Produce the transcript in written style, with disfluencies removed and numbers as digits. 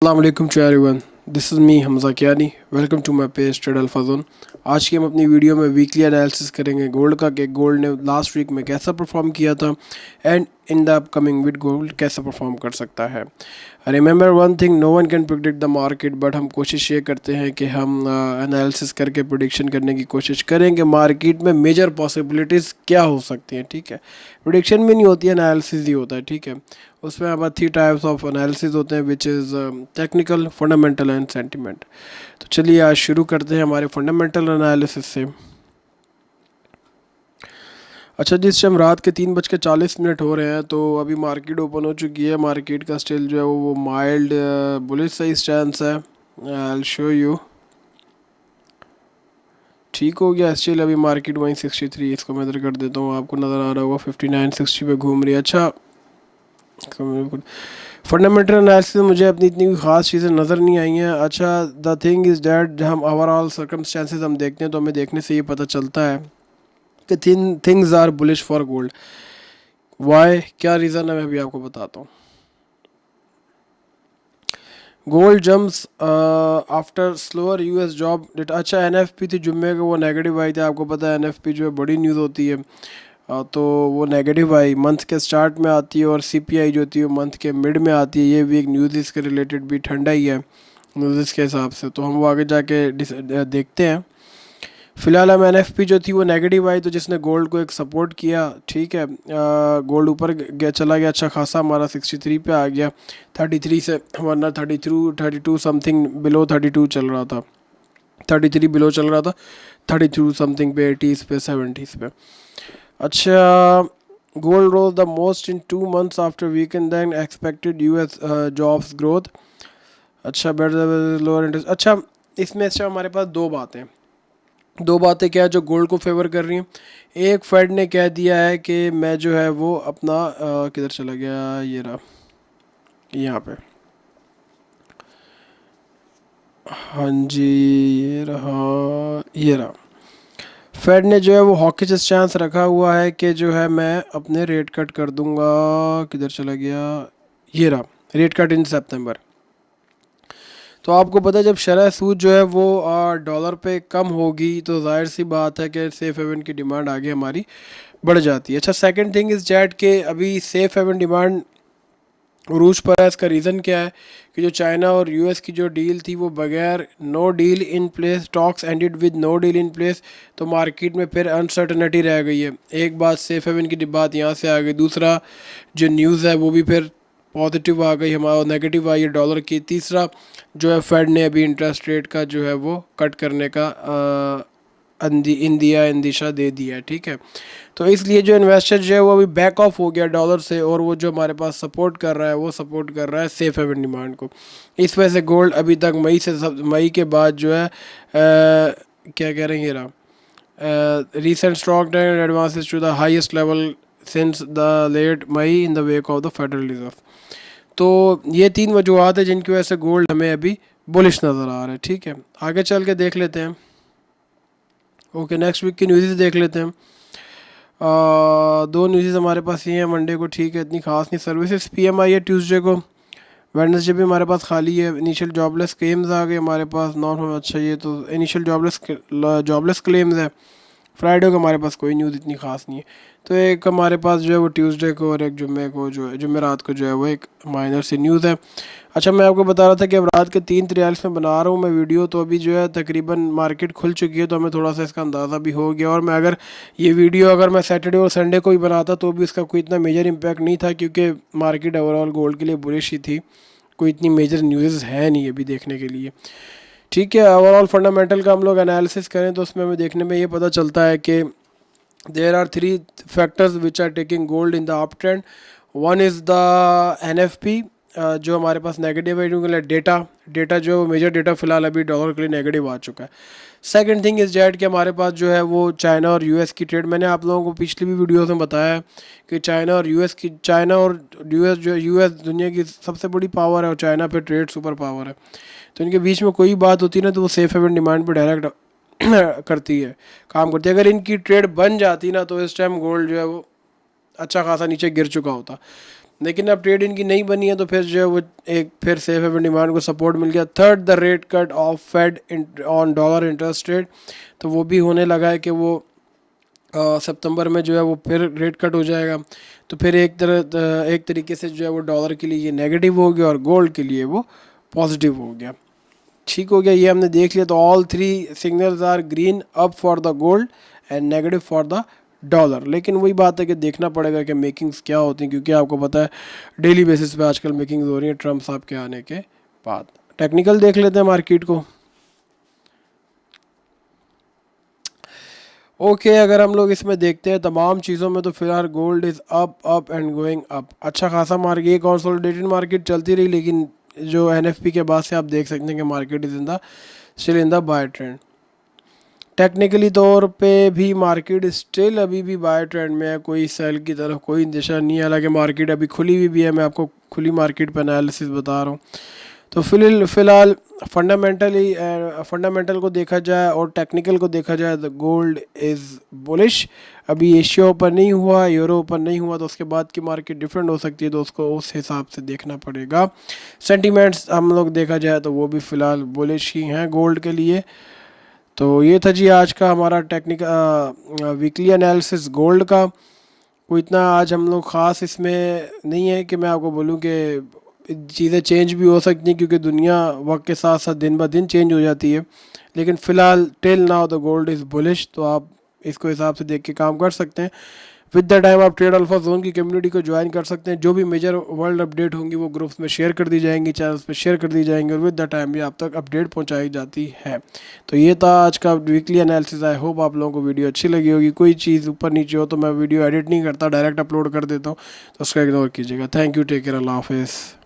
Assalamualaikum to everyone. This is me Hamza Kiani. Welcome to my page Trade Alpha Zone. आज की हम अपनी video में weekly analysis करेंगे गोल्ड का कि गोल्ड ने लास्ट वीक में कैसा परफॉर्म किया था and in the upcoming week gold कैसा परफॉर्म कर सकता है। Remember one thing, no one can predict the market, but हम कोशिश ये करते हैं कि हम एनालिसिस करके प्रिडिक्शन करने की कोशिश करें कि मार्केट में मेजर पॉसिबिलिटीज़ क्या हो सकती हैं। ठीक है, प्रिडिक्शन भी नहीं होती है, एनालिसिस ही होता है। ठीक है, उसमें हमारे 3 टाइप्स ऑफ एनालिसिस होते हैं, which is technical, fundamental and sentiment. तो चलिए आज शुरू करते हैं हमारे फंडामेंटल एनालिसिस से। अच्छा, जिस टाइम रात के 3:40 हो रहे हैं, तो अभी मार्केट ओपन हो चुकी है। मार्केट का स्टिल जो है वो माइल्ड बुलिश सही स्टैंस है। I will show you. ठीक हो गया स्टिल, अभी मार्केट वहीं 63, इसको मैं इधर कर देता हूँ, आपको नज़र आ रहा होगा 59-60 पे घूम रही है। अच्छा, फंडामेंटल एनालिसिस में मुझे अपनी इतनी ख़ास चीज़ें नज़र नहीं आई हैं। अच्छा, द थिंग इज़ डैट हम ओवरऑल सर्कमस्टेंसेस हम देखते हैं तो हमें देखने से ये पता चलता है कि things are bullish for gold. Why, क्या रीज़न है, मैं भी आपको बताता हूँ। Gold jumps after slower US job data. अच्छा, एनएफपी थी जुम्मे को, वो नेगेटिव आई थी। आपको पता है एनएफपी जो है बड़ी न्यूज़ होती है, तो वो नेगेटिव आई, मंथ के स्टार्ट में आती है, और सीपीआई जो होती है मंथ के मिड में आती है। ये भी एक न्यूज़ इसके रिलेटेड भी ठंडा ही है न्यूज़ के हिसाब से, तो हम वो आगे जाके देखते हैं। फिलहाल हम एनएफपी जो थी वो नेगेटिव आई, तो जिसने गोल्ड को एक सपोर्ट किया। ठीक है, गोल्ड ऊपर चला गया अच्छा खासा, हमारा 63 पे आ गया 33 से, वरना 32 समथिंग बिलो 32 चल रहा था, 33 बिलो चल रहा था, 32 समथिंग पे, 80s पे, 70s पे। अच्छा, gold rose the most in 2 months after weekend than expected US jobs growth. अच्छा, बेटर लोअर इंटरेस्ट। अच्छा, इसमें अच्छा हमारे पास दो बातें क्या है जो गोल्ड को फेवर कर रही हैं। एक, फेड ने कह दिया है कि मैं जो है वो अपना किधर चला गया, ये रहा यहाँ पे, हाँ जी ये रहा। फेड ने जो है वो हॉकिश स्टैंस रखा हुआ है कि जो है मैं अपने रेट कट कर दूंगा। किधर चला गया, ये रहा, रेट कट इन सितंबर। तो आपको पता है जब शरह सूद जो है वो डॉलर पे कम होगी तो जाहिर सी बात है कि सेफ हेवन की डिमांड आगे हमारी बढ़ जाती है। अच्छा, सेकंड थिंग इज़ डैट कि अभी सेफ हेवन डिमांड उरूज पर है। इसका रीज़न क्या है कि जो चाइना और यूएस की जो डील थी वो बगैर no deal in place, talks ended with no deal in place, तो मार्केट में फिर अनसर्टनिटी रह गई है। एक बात सेफ हेवन की बात यहाँ से आ गई, दूसरा जो न्यूज़ है वो भी फिर पॉजिटिव आ गई, हमारा नेगेटिव आई है डॉलर की। तीसरा जो है फेड ने अभी इंटरेस्ट रेट का जो है वो कट करने का इंदिशा दे दिया है। ठीक है, तो इसलिए जो इन्वेस्टर जो है वो अभी बैक ऑफ हो गया डॉलर से, और वो जो हमारे पास सपोर्ट कर रहा है वो सपोर्ट कर रहा है सेफ हेवन डिमांड को। इस वजह से गोल्ड अभी तक मई के बाद जो है क्या कह रहे हैं, ये रहा recent stock trend advances to the highest level since the late May in the wake of the Federal Reserve। तो ये 3 वजूहत है जिनकी वजह से गोल्ड हमें अभी बुलिश नज़र आ रहा है। ठीक है, आगे चल के देख लेते हैं। ओके, नेक्स्ट वीक की न्यूज़ देख लेते हैं। 2 न्यूज़ हमारे पास ये हैं मंडे को। ठीक है, इतनी खास नहीं। सर्विसेज पीएमआई है ट्यूसडे को, वेडनेसडे भी हमारे पास खाली है। इनिशियल जॉबलेस क्लेम्स आ गए हमारे पास, नॉट। अच्छा, ये तो इनिशियल जॉबलेस क्लेम्स है। फ्राइडे को हमारे पास कोई न्यूज़ इतनी खास नहीं है। तो एक हमारे पास जो है वो ट्यूसडे को और एक जुम्मे को जो है, जुमेरात को जो है वो एक माइनर सी न्यूज़ है। अच्छा, मैं आपको बता रहा था कि अब रात के 3:43 में बना रहा हूँ मैं वीडियो, तो अभी जो है तकरीबन मार्केट खुल चुकी है, तो हमें थोड़ा सा इसका अंदाज़ा भी हो गया। और मैं अगर ये वीडियो अगर मैं सैटरडे और संडे को ही बनाता तो भी इसका कोई इतना मेजर इम्पैक्ट नहीं था, क्योंकि मार्केट ओवरऑल गोल्ड के लिए बुलिश ही थी, कोई इतनी मेजर न्यूज़ है नहीं अभी देखने के लिए। ठीक है, ओवरऑल फंडामेंटल का हम लोग एनालिसिस करें तो उसमें हमें देखने में ये पता चलता है कि there are 3 factors which are taking gold in the up trend. One is the NFP जो हमारे पास नेगेटिव है, क्योंकि डेटा जो मेजर डेटा फिलहाल अभी डॉलर के लिए नेगेटिव आ चुका है। सेकंड थिंग इज़ डैट कि हमारे पास जो है वो चाइना और यूएस की ट्रेड, मैंने आप लोगों को पिछली भी वीडियोस में बताया है कि चाइना और यूएस जो यूएस दुनिया की सबसे बड़ी पावर है और चाइना पे ट्रेड सुपर पावर है, तो इनके बीच में कोई बात होती है ना तो वो सेफ हेवन डिमांड पर डायरेक्ट करती है, काम करती है। अगर इनकी ट्रेड बन जाती ना तो इस टाइम गोल्ड जो है वो अच्छा खासा नीचे गिर चुका होता। लेकिन अब ट्रेड इनकी नहीं बनी है तो फिर जो है वो एक फिर सेफ हेवन डिमांड को सपोर्ट मिल गया। Third, the rate cut off fade on dollar interest rate, तो वो भी होने लगा है कि वो सितंबर में जो है वो फिर रेट कट हो जाएगा। तो फिर एक तरीके से जो है वो डॉलर के लिए ये नेगेटिव हो गया और गोल्ड के लिए वो पॉजिटिव हो गया। ठीक हो गया, ये हमने देख लिया। तो all three signals are green up for the gold and negative for the dollar. लेकिन वही बात है कि देखना पड़ेगा कि मेकिंग्स क्या होती हैं, क्योंकि आपको पता है डेली बेसिस पे आजकल मेकिंग्स हो रही हैं ट्रम्प साहब के आने के बाद। टेक्निकल देख लेते हैं मार्केट को। ओके अगर हम लोग इसमें देखते हैं तमाम चीज़ों में तो फिलहाल gold is up and going up. अच्छा खासा मार्केट, ये कंसोलिडेटेड मार्केट चलती रही, लेकिन जो एनएफपी के बाद से आप देख सकते हैं कि market is in the still in the buy trend. Technically तौर पे भी मार्केट स्टिल अभी भी बाय ट्रेंड में है, कोई सेल की तरफ कोई दिशा नहीं है। हालांकि मार्केट अभी खुली हुई भी है, मैं आपको खुली मार्केट पर एनालिसिस बता रहा हूँ। तो फ़िलहाल फंडामेंटल को देखा जाए और टेक्निकल को देखा जाए तो गोल्ड इज़ बुलिश। अभी एशिया ओपन नहीं हुआ, यूरो ओपन नहीं हुआ, तो उसके बाद की मार्केट डिफरेंट हो सकती है, तो उसको उस हिसाब से देखना पड़ेगा। सेंटीमेंट्स हम लोग देखा जाए तो वो भी फ़िलहाल बुलिश ही हैं गोल्ड के लिए। तो ये था जी आज का हमारा वीकली एनालिसिस गोल्ड का। कोई इतना आज हम लोग ख़ास इसमें नहीं है कि मैं आपको बोलूँ कि चीज़ें चेंज भी हो सकती हैं, क्योंकि दुनिया वक्त के साथ साथ दिन ब दिन चेंज हो जाती है। लेकिन फ़िलहाल till now the gold is bullish, तो आप इसको हिसाब से देख के काम कर सकते हैं। विद द टाइम आप ट्रेड अल्फा जोन की कम्युनिटी को ज्वाइन कर सकते हैं। जो भी मेजर वर्ल्ड अपडेट होंगी वो ग्रुप्स में शेयर कर दी जाएंगी, चैनल्स पे शेयर कर दी जाएंगी, और विद द टाइम भी आप तक अपडेट पहुंचाई जाती है। तो ये था आज का वीकली एनालिसिस। आई होप आप लोगों को वीडियो अच्छी लगी होगी। कोई चीज़ ऊपर नीचे हो तो मैं वीडियो एडिट नहीं करता, डायरेक्ट अपलोड कर देता हूँ, तो उसका इग्नोर कीजिएगा। थैंक यू, टेक केयर, अल्लाह हाफिज़।